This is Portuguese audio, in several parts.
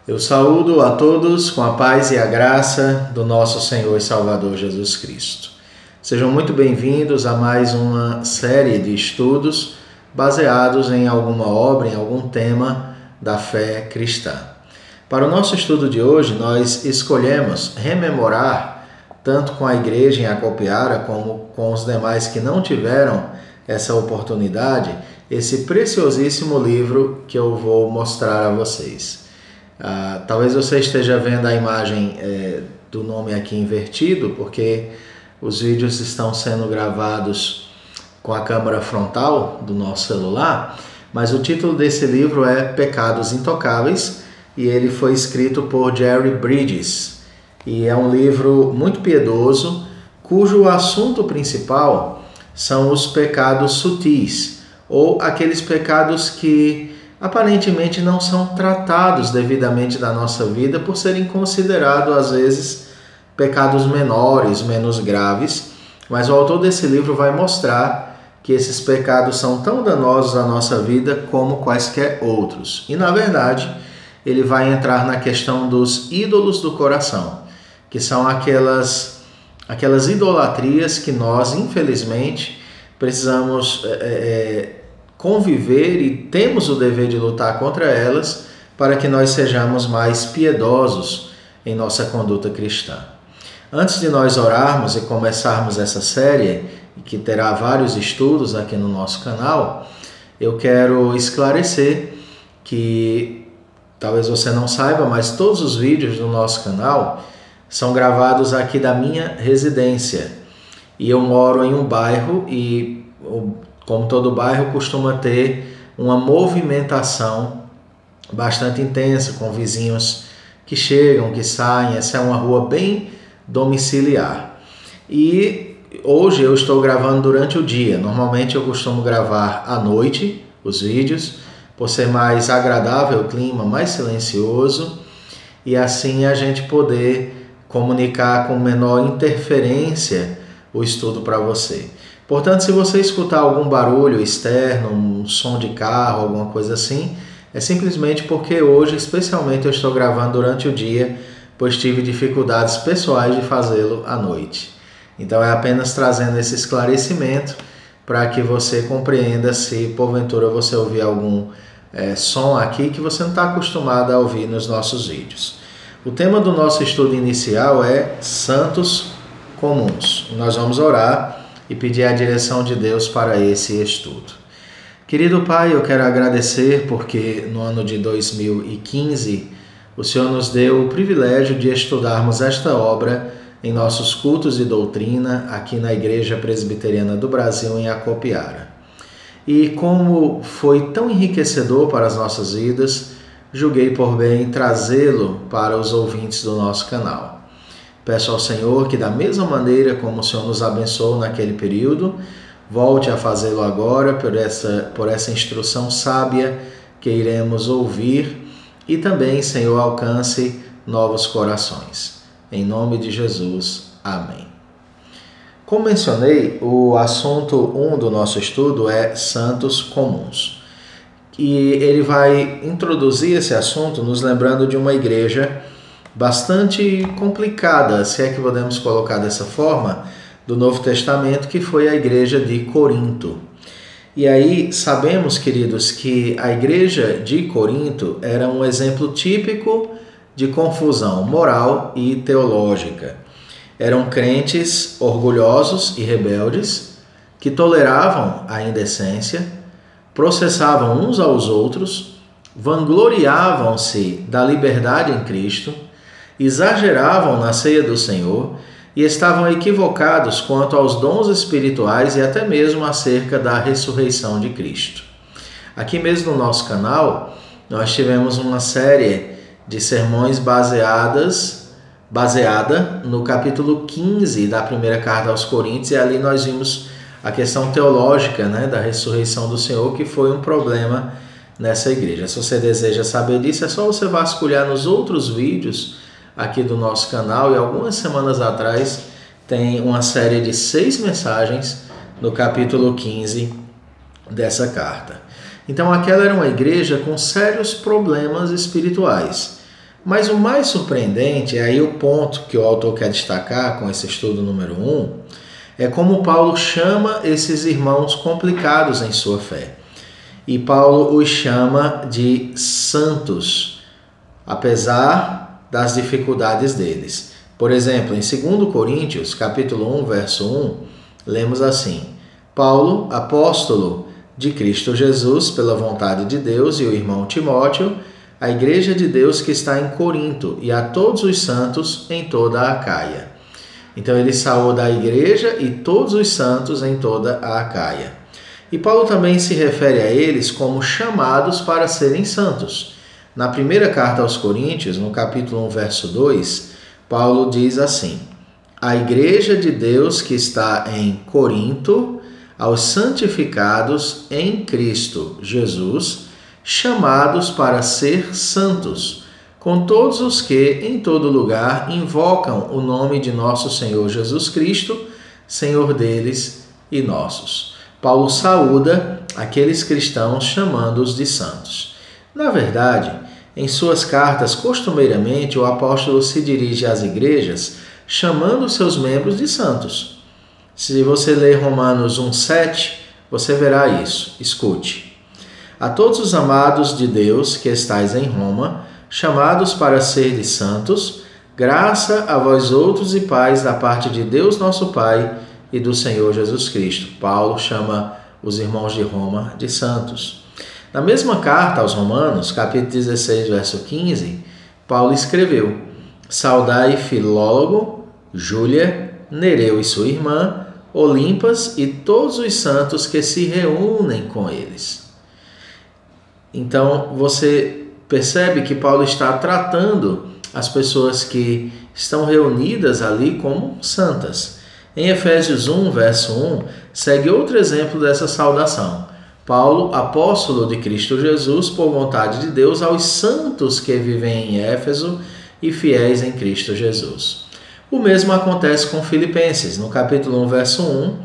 Eu saúdo a todos com a paz e a graça do nosso Senhor e Salvador Jesus Cristo. Sejam muito bem-vindos a mais uma série de estudos baseados em alguma obra, em algum tema da fé cristã. Para o nosso estudo de hoje, nós escolhemos rememorar, tanto com a igreja em Acopiara como com os demais que não tiveram essa oportunidade, esse preciosíssimo livro que eu vou mostrar a vocês. Talvez você esteja vendo a imagem do nome aqui invertido, porque os vídeos estão sendo gravados com a câmera frontal do nosso celular, mas o título desse livro é Pecados Intocáveis e ele foi escrito por Jerry Bridges. E é um livro muito piedoso, cujo assunto principal são os pecados sutis, ou aqueles pecados que aparentemente não são tratados devidamente na nossa vida por serem considerados, às vezes, pecados menores, menos graves. Mas o autor desse livro vai mostrar que esses pecados são tão danosos à nossa vida como quaisquer outros. E, na verdade, ele vai entrar na questão dos ídolos do coração, que são aquelas idolatrias que nós, infelizmente, precisamos conviver e temos o dever de lutar contra elas para que nós sejamos mais piedosos em nossa conduta cristã. Antes de nós orarmos e começarmos essa série, que terá vários estudos aqui no nosso canal, eu quero esclarecer que, talvez você não saiba, mas todos os vídeos do nosso canal são gravados aqui da minha residência. E eu moro em um bairro e, como todo bairro, costuma ter uma movimentação bastante intensa, com vizinhos que chegam, que saem. Essa é uma rua bem domiciliar. E hoje eu estou gravando durante o dia. Normalmente eu costumo gravar à noite os vídeos, por ser mais agradável o clima, mais silencioso, e assim a gente poder comunicar com menor interferência o estudo para você. Portanto, se você escutar algum barulho externo, um som de carro, alguma coisa assim, é simplesmente porque hoje, especialmente, eu estou gravando durante o dia, pois tive dificuldades pessoais de fazê-lo à noite. Então é apenas trazendo esse esclarecimento para que você compreenda se porventura você ouvir algum som aqui que você não está acostumado a ouvir nos nossos vídeos. O tema do nosso estudo inicial é Santos Comuns. Nós vamos orar e pedir a direção de Deus para esse estudo. Querido Pai, eu quero agradecer porque no ano de 2015 o Senhor nos deu o privilégio de estudarmos esta obra em nossos cultos de doutrina aqui na Igreja Presbiteriana do Brasil, em Acopiara. E como foi tão enriquecedor para as nossas vidas, julguei por bem trazê-lo para os ouvintes do nosso canal. Peço ao Senhor que, da mesma maneira como o Senhor nos abençoou naquele período, volte a fazê-lo agora por essa instrução sábia que iremos ouvir e também, Senhor, alcance novos corações. Em nome de Jesus. Amém. Como mencionei, o assunto 1 do nosso estudo é Santos Comuns. E ele vai introduzir esse assunto nos lembrando de uma igreja bastante complicada, se é que podemos colocar dessa forma, do Novo Testamento, que foi a igreja de Corinto. E aí sabemos, queridos, que a igreja de Corinto era um exemplo típico de confusão moral e teológica. Eram crentes orgulhosos e rebeldes que toleravam a indecência, processavam uns aos outros, vangloriavam-se da liberdade em Cristo, exageravam na ceia do Senhor e estavam equivocados quanto aos dons espirituais e até mesmo acerca da ressurreição de Cristo. Aqui mesmo no nosso canal, nós tivemos uma série de sermões baseada no capítulo 15 da primeira carta aos Coríntios, e ali nós vimos a questão teológica, da ressurreição do Senhor, que foi um problema nessa igreja. Se você deseja saber disso, é só você vasculhar nos outros vídeos aqui do nosso canal, e algumas semanas atrás tem uma série de 6 mensagens no capítulo 15 dessa carta. Então aquela era uma igreja com sérios problemas espirituais. Mas o mais surpreendente, é aí o ponto que o autor quer destacar com esse estudo número 1, é como Paulo chama esses irmãos complicados em sua fé. E Paulo os chama de santos, apesar das dificuldades deles. Por exemplo, em 2 Coríntios, capítulo 1, verso 1, lemos assim: Paulo, apóstolo de Cristo Jesus, pela vontade de Deus, e o irmão Timóteo, a igreja de Deus que está em Corinto, e a todos os santos em toda a Acaia. Então ele saúda a igreja e todos os santos em toda a Acaia. E Paulo também se refere a eles como chamados para serem santos. Na primeira carta aos Coríntios, no capítulo 1, verso 2, Paulo diz assim: a igreja de Deus que está em Corinto, aos santificados em Cristo Jesus, chamados para ser santos, com todos os que, em todo lugar, invocam o nome de nosso Senhor Jesus Cristo, Senhor deles e nossos. Paulo saúda aqueles cristãos chamando-os de santos. Na verdade, em suas cartas, costumeiramente, o apóstolo se dirige às igrejas chamando seus membros de santos. Se você ler Romanos 1,7, você verá isso. Escute. A todos os amados de Deus que estais em Roma, chamados para serdes santos, graça a vós outros e paz da parte de Deus nosso Pai e do Senhor Jesus Cristo. Paulo chama os irmãos de Roma de santos. Na mesma carta aos Romanos, capítulo 16, verso 15, Paulo escreveu: saudai Filólogo, Júlia, Nereu e sua irmã, Olimpas e todos os santos que se reúnem com eles. Então, você percebe que Paulo está tratando as pessoas que estão reunidas ali como santas. Em Efésios 1, verso 1, segue outro exemplo dessa saudação. Paulo, apóstolo de Cristo Jesus, por vontade de Deus, aos santos que vivem em Éfeso e fiéis em Cristo Jesus. O mesmo acontece com Filipenses. No capítulo 1, verso 1,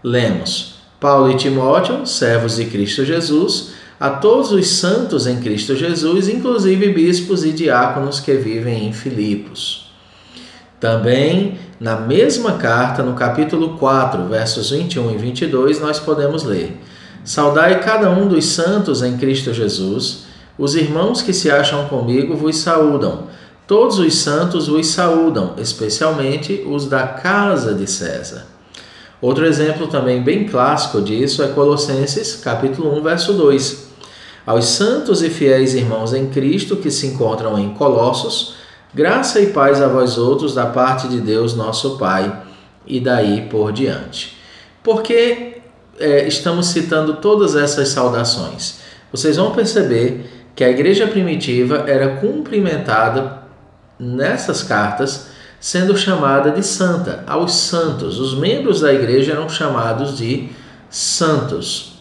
lemos: Paulo e Timóteo, servos de Cristo Jesus, a todos os santos em Cristo Jesus, inclusive bispos e diáconos que vivem em Filipos. Também, na mesma carta, no capítulo 4, versos 21 e 22, nós podemos ler: saudai cada um dos santos em Cristo Jesus, os irmãos que se acham comigo vos saúdam, todos os santos vos saúdam, especialmente os da casa de César. Outro exemplo também bem clássico disso é Colossenses, capítulo 1, verso 2. Aos santos e fiéis irmãos em Cristo que se encontram em Colossos, graça e paz a vós outros da parte de Deus nosso Pai, e daí por diante. Por que estamos citando todas essas saudações? Vocês vão perceber que a igreja primitiva era cumprimentada nessas cartas, sendo chamada de santa, aos santos. Os membros da igreja eram chamados de santos.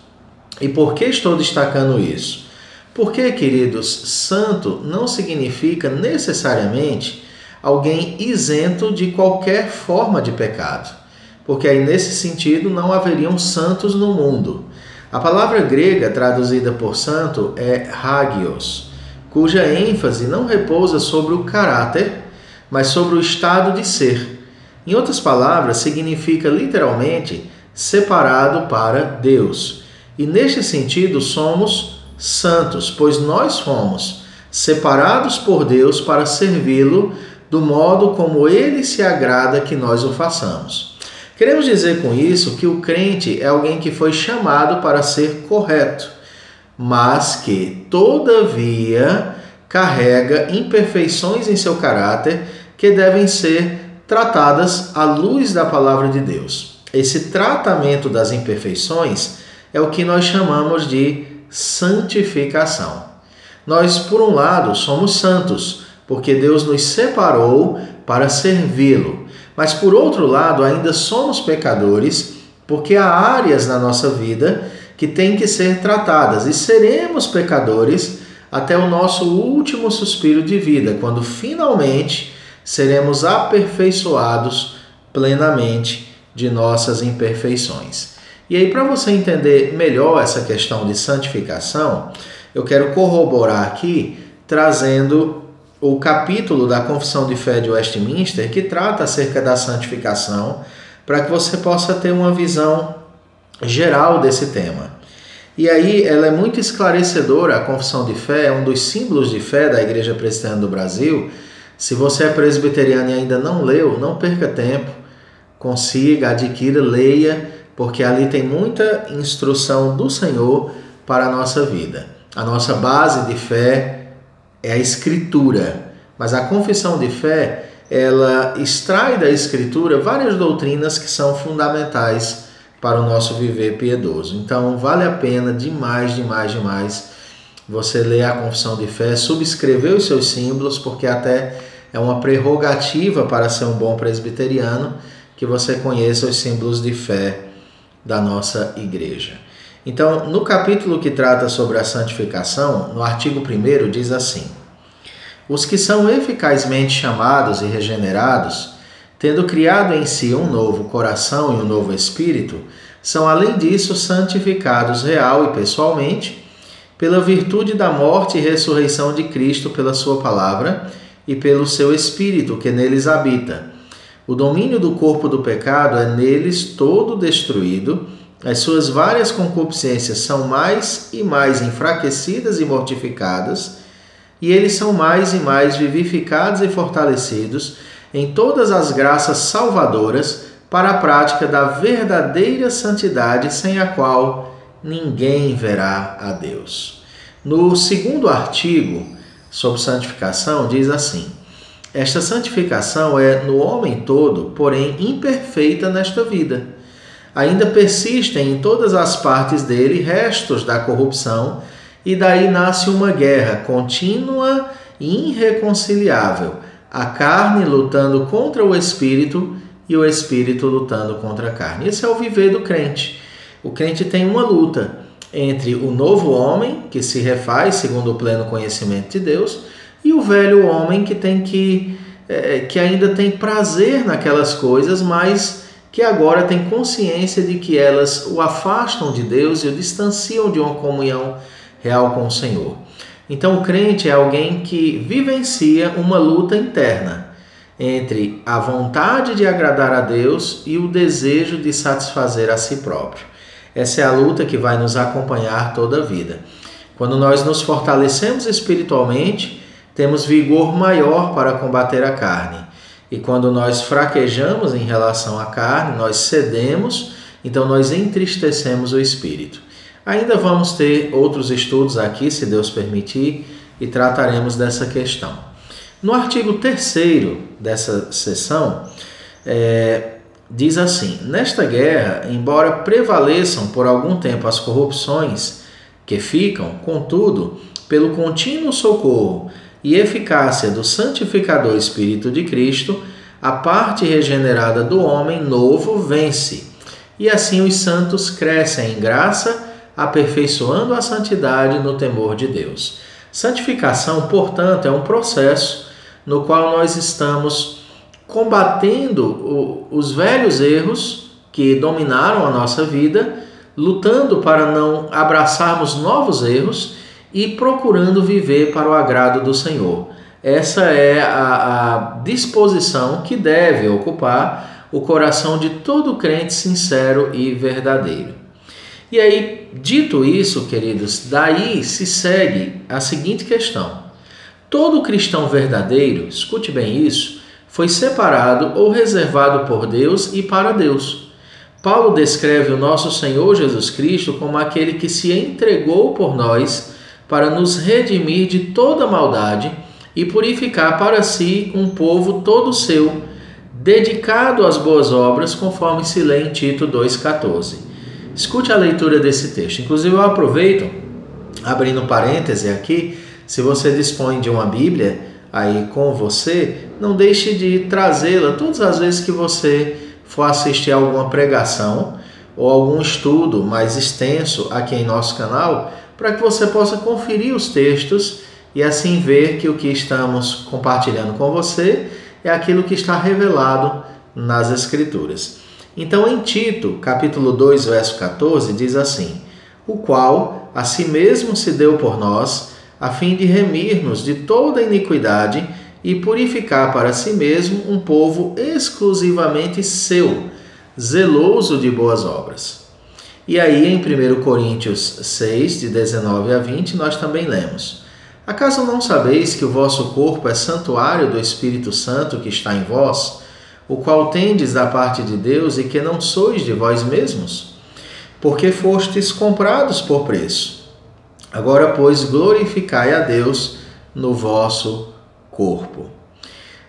E por que estou destacando isso? Porque, queridos, santo não significa necessariamente alguém isento de qualquer forma de pecado, porque aí nesse sentido não haveriam santos no mundo. A palavra grega traduzida por santo é hagios, cuja ênfase não repousa sobre o caráter, mas sobre o estado de ser. Em outras palavras, significa literalmente separado para Deus. E neste sentido somos santos, pois nós fomos separados por Deus para servi-lo do modo como ele se agrada que nós o façamos. Queremos dizer com isso que o crente é alguém que foi chamado para ser correto, mas que, todavia, carrega imperfeições em seu caráter que devem ser tratadas à luz da palavra de Deus. Esse tratamento das imperfeições é o que nós chamamos de santificação. Nós, por um lado, somos santos, porque Deus nos separou para servi-lo. Mas, por outro lado, ainda somos pecadores, porque há áreas na nossa vida que têm que ser tratadas. E seremos pecadores até o nosso último suspiro de vida, quando finalmente seremos aperfeiçoados plenamente de nossas imperfeições. E aí, para você entender melhor essa questão de santificação, eu quero corroborar aqui, trazendo o capítulo da Confissão de Fé de Westminster, que trata acerca da santificação, para que você possa ter uma visão geral desse tema. E aí ela é muito esclarecedora. A Confissão de Fé é um dos símbolos de fé da Igreja Presbiteriana do Brasil. Se você é presbiteriano e ainda não leu, não perca tempo, consiga, adquira, leia, porque ali tem muita instrução do Senhor para a nossa vida. A nossa base de fé é a Escritura, mas a Confissão de Fé, ela extrai da Escritura várias doutrinas que são fundamentais para o nosso viver piedoso. Então, vale a pena demais você ler a Confissão de Fé, subscrever os seus símbolos, porque até é uma prerrogativa para ser um bom presbiteriano que você conheça os símbolos de fé da nossa igreja. Então, no capítulo que trata sobre a santificação, no artigo 1º, diz assim: os que são eficazmente chamados e regenerados, tendo criado em si um novo coração e um novo espírito, são além disso santificados real e pessoalmente, pela virtude da morte e ressurreição de Cristo pela sua palavra e pelo seu Espírito que neles habita. O domínio do corpo do pecado é neles todo destruído, as suas várias concupiscências são mais e mais enfraquecidas e mortificadas, e eles são mais e mais vivificados e fortalecidos em todas as graças salvadoras para a prática da verdadeira santidade, sem a qual ninguém verá a Deus. No 2º artigo sobre santificação, diz assim: esta santificação é no homem todo, porém imperfeita nesta vida. Ainda persistem em todas as partes dele restos da corrupção, e daí nasce uma guerra contínua e irreconciliável, a carne lutando contra o espírito e o espírito lutando contra a carne. Esse é o viver do crente. O crente tem uma luta entre o novo homem, que se refaz segundo o pleno conhecimento de Deus, e o velho homem que ainda tem prazer naquelas coisas, mas que agora tem consciência de que elas o afastam de Deus e o distanciam de uma comunhão real com o Senhor. Então o crente é alguém que vivencia uma luta interna entre a vontade de agradar a Deus e o desejo de satisfazer a si próprio. Essa é a luta que vai nos acompanhar toda a vida. Quando nós nos fortalecemos espiritualmente, temos vigor maior para combater a carne. E quando nós fraquejamos em relação à carne, nós cedemos, então nós entristecemos o espírito. Ainda vamos ter outros estudos aqui, se Deus permitir, e trataremos dessa questão. No artigo 3º dessa sessão, diz assim: nesta guerra, embora prevaleçam por algum tempo as corrupções que ficam, contudo, pelo contínuo socorro e eficácia do santificador Espírito de Cristo, a parte regenerada do homem novo vence, e assim os santos crescem em graça, aperfeiçoando a santidade no temor de Deus. Santificação, portanto, é um processo no qual nós estamos combatendo os velhos erros que dominaram a nossa vida, lutando para não abraçarmos novos erros e procurando viver para o agrado do Senhor. Essa é a disposição que deve ocupar o coração de todo crente sincero e verdadeiro. E aí, dito isso, queridos, daí se segue a seguinte questão: todo cristão verdadeiro, escute bem isso, foi separado ou reservado por Deus e para Deus. Paulo descreve o nosso Senhor Jesus Cristo como aquele que se entregou por nós para nos redimir de toda maldade e purificar para si um povo todo seu, dedicado às boas obras, conforme se lê em Tito 2,14. Escute a leitura desse texto. Inclusive eu aproveito, abrindo parêntese aqui, se você dispõe de uma Bíblia aí com você, não deixe de trazê-la todas as vezes que você for assistir a alguma pregação ou algum estudo mais extenso aqui em nosso canal, para que você possa conferir os textos e assim ver que o que estamos compartilhando com você é aquilo que está revelado nas Escrituras. Então, em Tito, capítulo 2, verso 14, diz assim: o qual a si mesmo se deu por nós, a fim de remir-nos de toda iniquidade e purificar para si mesmo um povo exclusivamente seu, zeloso de boas obras. E aí em 1 Coríntios 6, de 19 a 20, nós também lemos: Acaso não sabeis que o vosso corpo é santuário do Espírito Santo que está em vós, o qual tendes da parte de Deus e que não sois de vós mesmos? Porque fostes comprados por preço. Agora, pois, glorificai a Deus no vosso corpo.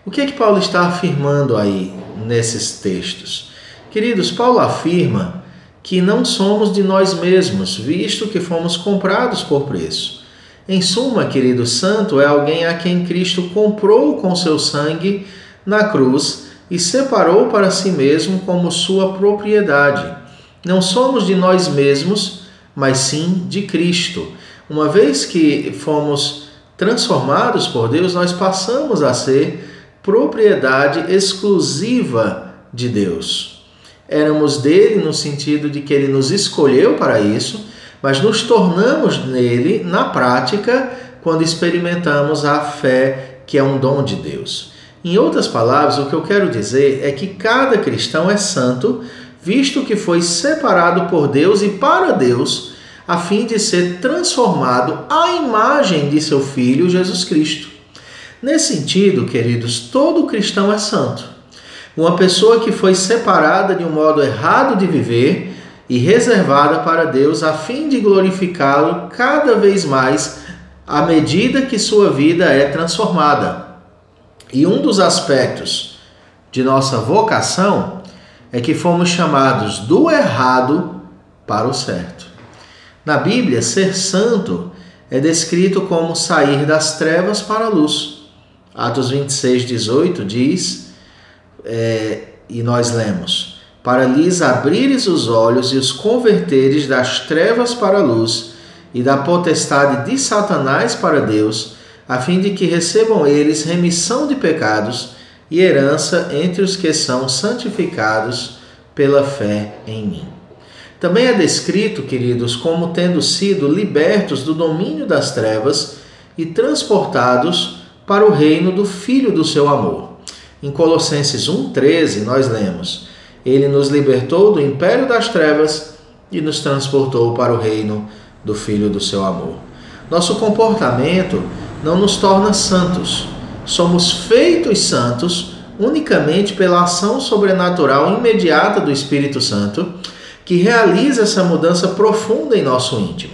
O que é que Paulo está afirmando aí nesses textos? Queridos, Paulo afirma que não somos de nós mesmos, visto que fomos comprados por preço. Em suma, querido, santo é alguém a quem Cristo comprou com seu sangue na cruz e separou para si mesmo como sua propriedade. Não somos de nós mesmos, mas sim de Cristo. Uma vez que fomos transformados por Deus, nós passamos a ser propriedade exclusiva de Deus. Éramos dele no sentido de que ele nos escolheu para isso, mas nos tornamos nele na prática quando experimentamos a fé, que é um dom de Deus. Em outras palavras, o que eu quero dizer é que cada cristão é santo, visto que foi separado por Deus e para Deus, a fim de ser transformado à imagem de seu Filho, Jesus Cristo. Nesse sentido, queridos, todo cristão é santo. Uma pessoa que foi separada de um modo errado de viver e reservada para Deus a fim de glorificá-lo cada vez mais à medida que sua vida é transformada. E um dos aspectos de nossa vocação é que fomos chamados do errado para o certo. Na Bíblia, ser santo é descrito como sair das trevas para a luz. Atos 26, 18 diz, e nós lemos: para lhes abrires os olhos e os converteres das trevas para a luz e da potestade de Satanás para Deus, a fim de que recebam eles remissão de pecados e herança entre os que são santificados pela fé em mim. Também é descrito, queridos, como tendo sido libertos do domínio das trevas e transportados para o reino do Filho do seu amor. Em Colossenses 1,13 nós lemos: Ele nos libertou do império das trevas e nos transportou para o reino do Filho do seu amor. Nosso comportamento não nos torna santos. Somos feitos santos unicamente pela ação sobrenatural imediata do Espírito Santo, que realiza essa mudança profunda em nosso íntimo.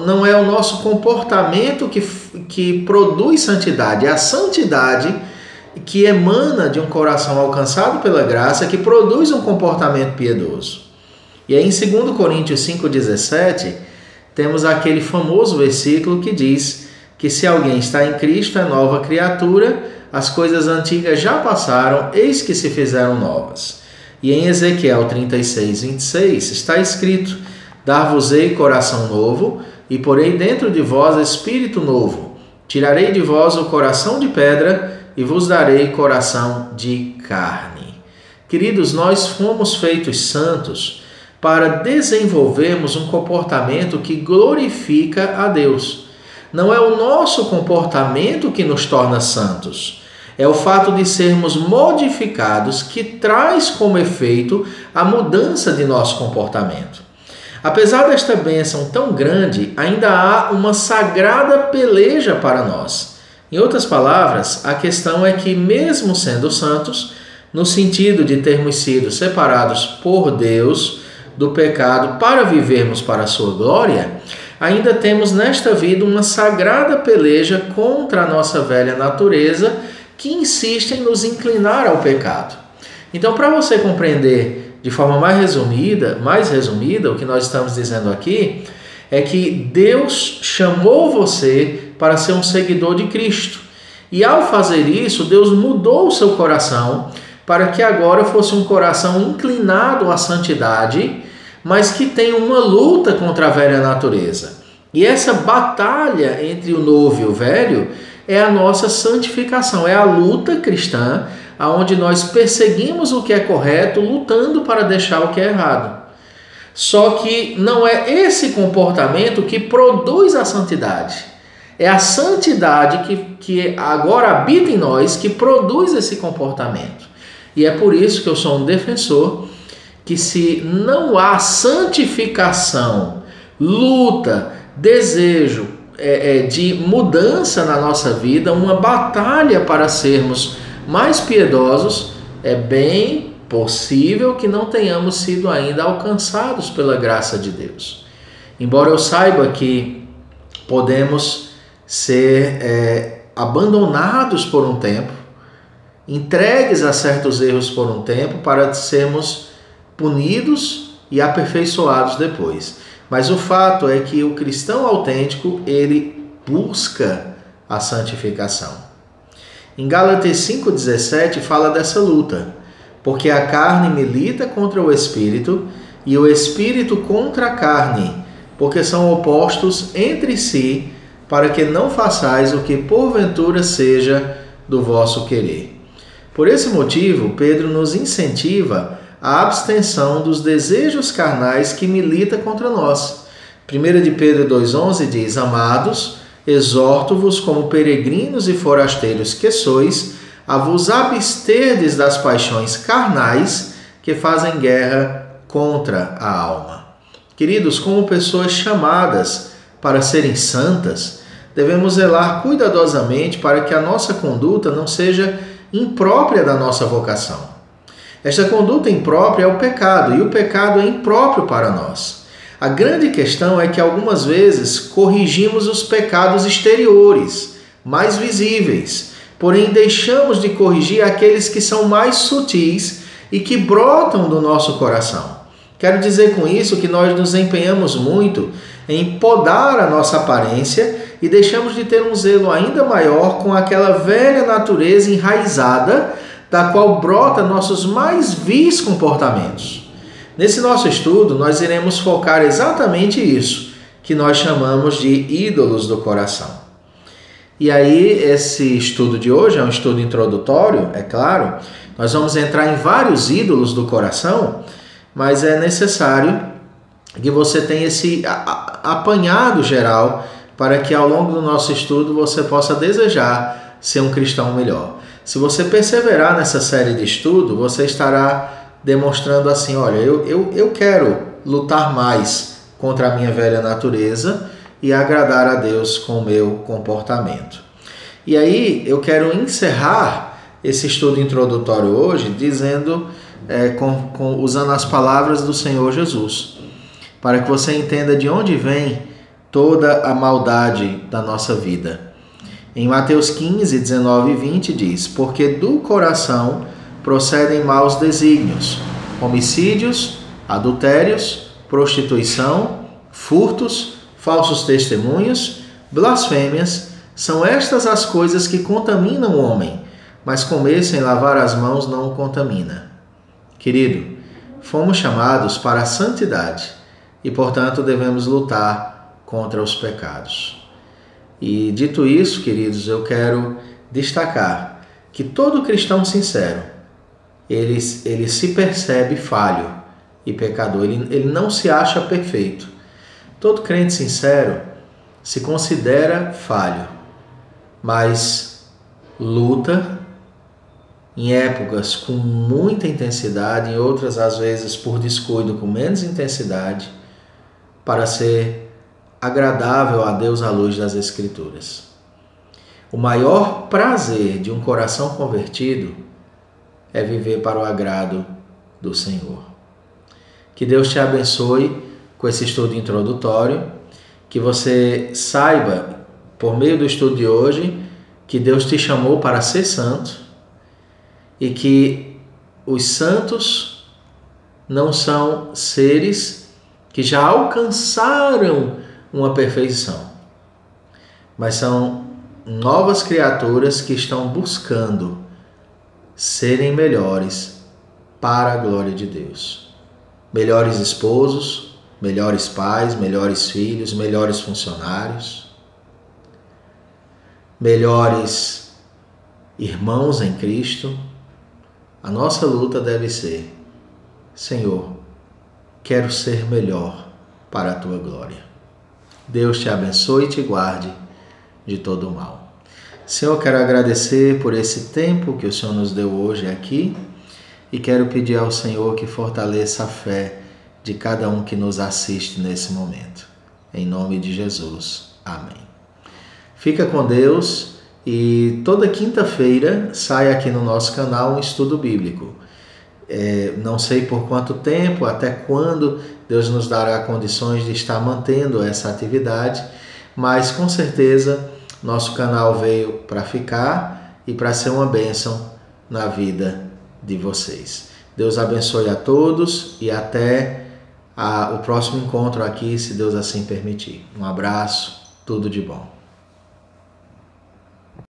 Não é o nosso comportamento que produz santidade, é a santidade que emana de um coração alcançado pela graça, que produz um comportamento piedoso. E aí em 2 Coríntios 5,17, temos aquele famoso versículo que diz que se alguém está em Cristo, é nova criatura, as coisas antigas já passaram, eis que se fizeram novas. E em Ezequiel 36:26 está escrito: Dar-vos-ei coração novo, e porei dentro de vós espírito novo. Tirarei de vós o coração de pedra, e vos darei coração de carne. Queridos, nós fomos feitos santos para desenvolvermos um comportamento que glorifica a Deus. Não é o nosso comportamento que nos torna santos. É o fato de sermos modificados que traz como efeito a mudança de nosso comportamento. Apesar desta bênção tão grande, ainda há uma sagrada peleja para nós. Em outras palavras, a questão é que, mesmo sendo santos, no sentido de termos sido separados por Deus do pecado para vivermos para a sua glória, ainda temos nesta vida uma sagrada peleja contra a nossa velha natureza, que insiste em nos inclinar ao pecado. Então, para você compreender de forma mais resumida, o que nós estamos dizendo aqui é que Deus chamou você para ser um seguidor de Cristo. E ao fazer isso, Deus mudou o seu coração para que agora fosse um coração inclinado à santidade, mas que tem uma luta contra a velha natureza. E essa batalha entre o novo e o velho é a nossa santificação, é a luta cristã, onde nós perseguimos o que é correto, lutando para deixar o que é errado. Só que não é esse comportamento que produz a santidade. É a santidade que agora habita em nós que produz esse comportamento. E é por isso que eu sou um defensor que, se não há santificação, luta, desejo de mudança na nossa vida, uma batalha para sermos mais piedosos, é bem possível que não tenhamos sido ainda alcançados pela graça de Deus. Embora eu saiba que podemos ser abandonados por um tempo, entregues a certos erros por um tempo, para sermos punidos e aperfeiçoados depois. Mas o fato é que o cristão autêntico, ele busca a santificação. Em Gálatas 5,17 fala dessa luta, porque a carne milita contra o espírito e o espírito contra a carne, porque são opostos entre si, para que não façais o que porventura seja do vosso querer. Por esse motivo, Pedro nos incentiva a abstenção dos desejos carnais que milita contra nós. 1 de Pedro 2,11 diz: Amados, exorto-vos como peregrinos e forasteiros que sois, a vos absterdes das paixões carnais que fazem guerra contra a alma. Queridos, como pessoas chamadas para serem santas, devemos zelar cuidadosamente para que a nossa conduta não seja imprópria da nossa vocação. Esta conduta imprópria é o pecado, e o pecado é impróprio para nós. A grande questão é que algumas vezes corrigimos os pecados exteriores, mais visíveis, porém deixamos de corrigir aqueles que são mais sutis e que brotam do nosso coração. Quero dizer com isso que nós nos empenhamos muito em podar a nossa aparência e deixamos de ter um zelo ainda maior com aquela velha natureza enraizada, da qual brota nossos mais vis comportamentos. Nesse nosso estudo, nós iremos focar exatamente isso, que nós chamamos de ídolos do coração. E aí, esse estudo de hoje é um estudo introdutório, é claro. Nós vamos entrar em vários ídolos do coração, mas é necessário que você tenha esse apanhado geral para que ao longo do nosso estudo você possa desejar ser um cristão melhor. Se você perseverar nessa série de estudo, você estará demonstrando assim: olha, eu quero lutar mais contra a minha velha natureza e agradar a Deus com o meu comportamento. E aí eu quero encerrar esse estudo introdutório hoje dizendo, usando as palavras do Senhor Jesus, para que você entenda de onde vem toda a maldade da nossa vida. Em Mateus 15, 19 e 20 diz: Porque do coração procedem maus desígnios, homicídios, adultérios, prostituição, furtos, falsos testemunhos, blasfêmias, são estas as coisas que contaminam o homem, mas comer sem lavar as mãos não o contamina. Querido, fomos chamados para a santidade e, portanto, devemos lutar contra os pecados. E dito isso, queridos, eu quero destacar que todo cristão sincero, ele se percebe falho e pecador, ele não se acha perfeito. Todo crente sincero se considera falho, mas luta em épocas com muita intensidade, em outras às vezes por descuido com menos intensidade, para ser agradável a Deus à luz das Escrituras. O maior prazer de um coração convertido é viver para o agrado do Senhor. Que Deus te abençoe com esse estudo introdutório, que você saiba, por meio do estudo de hoje, que Deus te chamou para ser santo e que os santos não são seres que já alcançaram uma perfeição, mas são novas criaturas que estão buscando serem melhores para a glória de Deus. Melhores esposos, melhores pais, melhores filhos, melhores funcionários, melhores irmãos em Cristo. A nossa luta deve ser: Senhor, quero ser melhor para a tua glória. Deus te abençoe e te guarde de todo o mal. Senhor, quero agradecer por esse tempo que o Senhor nos deu hoje aqui e quero pedir ao Senhor que fortaleça a fé de cada um que nos assiste nesse momento. Em nome de Jesus. Amém. Fica com Deus e toda quinta-feira sai aqui no nosso canal um estudo bíblico. Não sei por quanto tempo, até quando Deus nos dará condições de estar mantendo essa atividade, mas com certeza nosso canal veio para ficar e para ser uma bênção na vida de vocês. Deus abençoe a todos e até o próximo encontro aqui, se Deus assim permitir. Um abraço, tudo de bom.